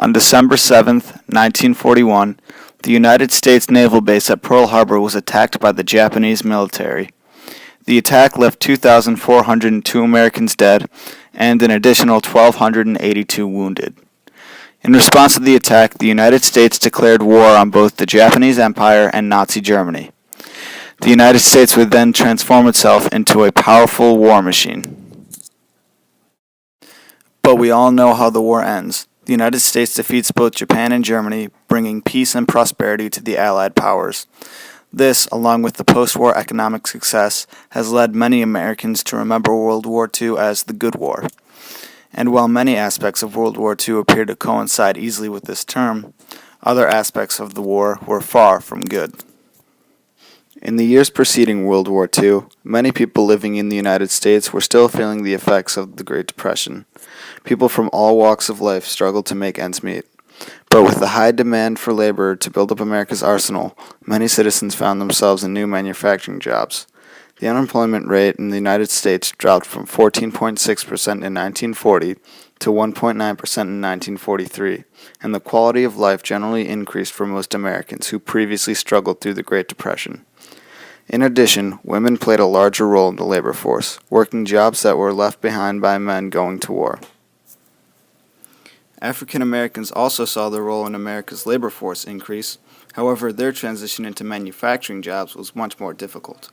On December 7, 1941, the United States Naval Base at Pearl Harbor was attacked by the Japanese military. The attack left 2,402 Americans dead and an additional 1,282 wounded. In response to the attack, the United States declared war on both the Japanese Empire and Nazi Germany. The United States would then transform itself into a powerful war machine. But we all know how the war ends. The United States defeats both Japan and Germany, bringing peace and prosperity to the Allied powers. This, along with the post-war economic success, has led many Americans to remember World War II as the Good War. And while many aspects of World War II appear to coincide easily with this term, other aspects of the war were far from good. In the years preceding World War II, many people living in the United States were still feeling the effects of the Great Depression. People from all walks of life struggled to make ends meet. But with the high demand for labor to build up America's arsenal, many citizens found themselves in new manufacturing jobs. The unemployment rate in the United States dropped from 14.6% in 1940 to 1.9% in 1943, and the quality of life generally increased for most Americans who previously struggled through the Great Depression. In addition, women played a larger role in the labor force, working jobs that were left behind by men going to war. African Americans also saw their role in America's labor force increase. However, their transition into manufacturing jobs was much more difficult.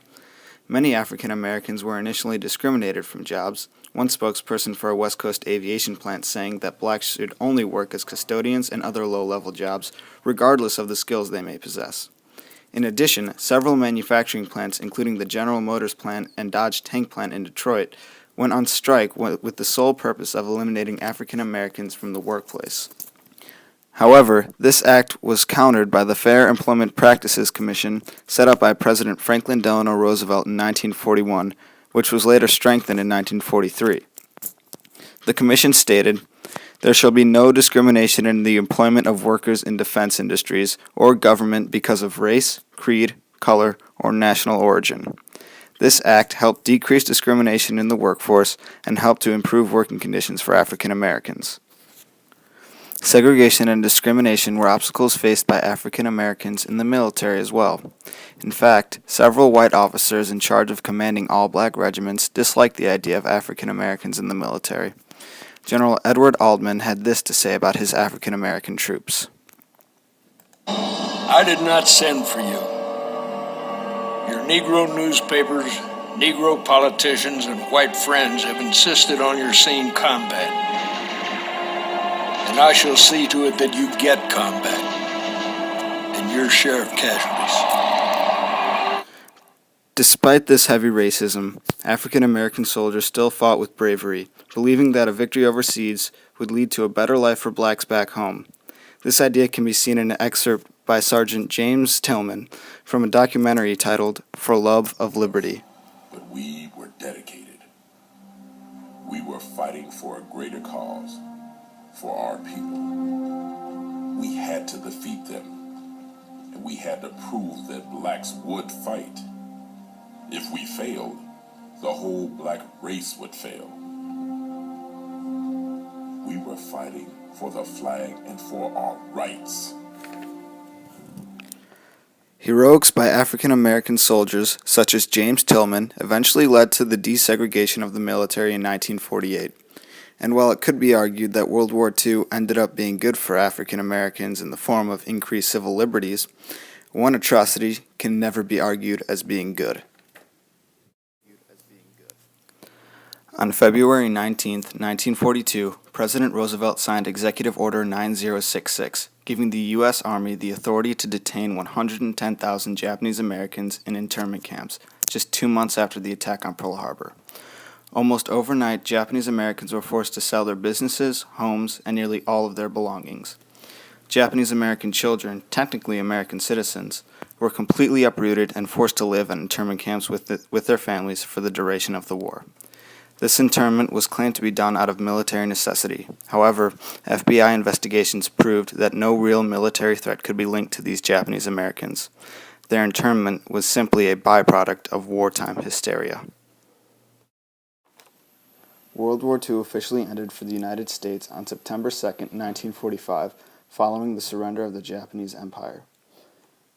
Many African Americans were initially discriminated from jobs, one spokesperson for a West Coast aviation plant saying that blacks should only work as custodians and other low-level jobs, regardless of the skills they may possess. In addition, several manufacturing plants, including the General Motors plant and Dodge tank plant in Detroit, went on strike with the sole purpose of eliminating African Americans from the workplace. However, this act was countered by the Fair Employment Practices Commission set up by President Franklin Delano Roosevelt in 1941, which was later strengthened in 1943. The commission stated, "There shall be no discrimination in the employment of workers in defense industries or government because of race, creed, color, or national origin." This act helped decrease discrimination in the workforce and helped to improve working conditions for African Americans. Segregation and discrimination were obstacles faced by African Americans in the military as well. In fact, several white officers in charge of commanding all black regiments disliked the idea of African Americans in the military. General Edward Aldman had this to say about his African American troops. "I did not send for you. Your Negro newspapers, Negro politicians, and white friends have insisted on your seeing combat. And I shall see to it that you get combat and your share of casualties." Despite this heavy racism, African American soldiers still fought with bravery, believing that a victory overseas would lead to a better life for blacks back home. This idea can be seen in an excerpt by Sergeant James Tillman from a documentary titled "For Love of Liberty." But we were dedicated. We were fighting for a greater cause, for our people. We had to defeat them, and we had to prove that blacks would fight. If we failed, the whole black race would fail. We were fighting for the flag and for our rights. Heroics by African American soldiers, such as James Tillman, eventually led to the desegregation of the military in 1948. And while it could be argued that World War II ended up being good for African Americans in the form of increased civil liberties, one atrocity can never be argued as being good. On February 19, 1942, President Roosevelt signed Executive Order 9066, giving the U.S. Army the authority to detain 110,000 Japanese Americans in internment camps, just 2 months after the attack on Pearl Harbor. Almost overnight, Japanese Americans were forced to sell their businesses, homes, and nearly all of their belongings. Japanese American children, technically American citizens, were completely uprooted and forced to live in internment camps with their families for the duration of the war. This internment was claimed to be done out of military necessity. However, FBI investigations proved that no real military threat could be linked to these Japanese Americans. Their internment was simply a byproduct of wartime hysteria. World War II officially ended for the United States on September 2, 1945, following the surrender of the Japanese Empire.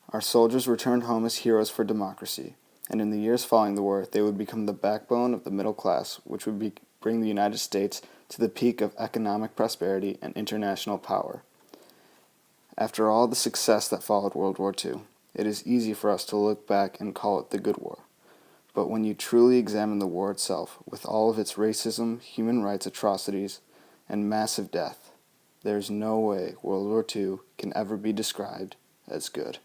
Our soldiers returned home as heroes for democracy, and in the years following the war, they would become the backbone of the middle class, which would bring the United States to the peak of economic prosperity and international power. After all the success that followed World War II, it is easy for us to look back and call it the good war. But when you truly examine the war itself, with all of its racism, human rights atrocities, and massive death, there is no way World War II can ever be described as good.